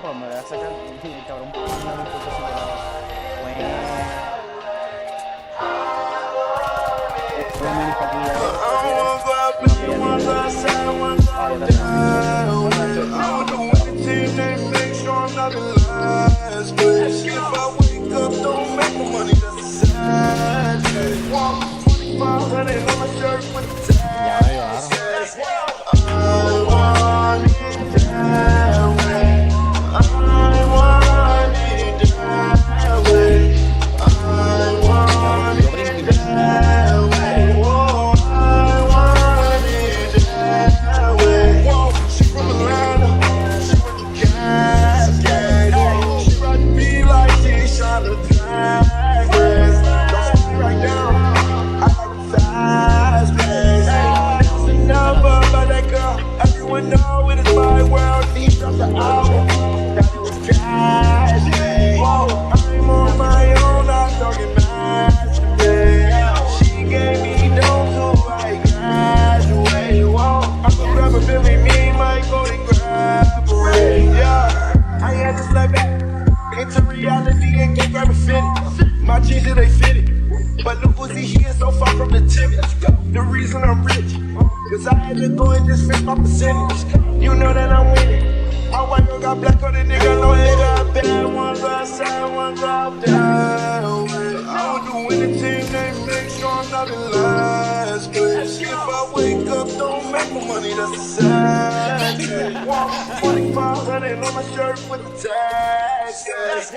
pues me voy a sacar el cabrón un poquito así My jeans, they fitted. But look who's here so far from the timid. The reason I'm rich, cause I had to go and just fix my percentage. You know that I'm with it. My white girl got black on the nigga, no they got bad. One go outside, one go out down. I would do anything they make sure I'm not the last place. If I wake up, don't make my money, that's a sad thing. 2500 on my shirt with the tags.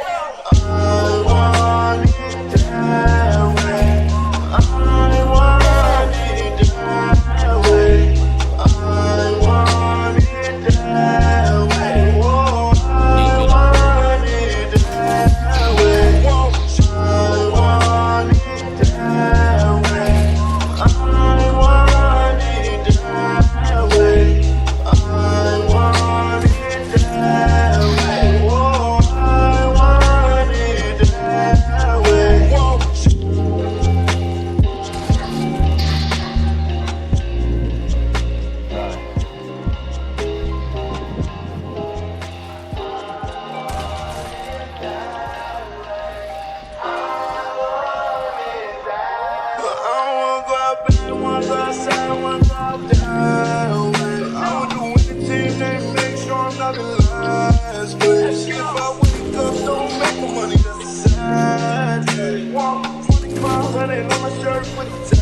I want it that way. I want it that way. I want it that way. Whoa, I want it that way. I want it that way. I want it that way. I want it that way. Whoa, I want it that way. If I wake up, don't make my money, that's a sad day. 2500 on my shirt with the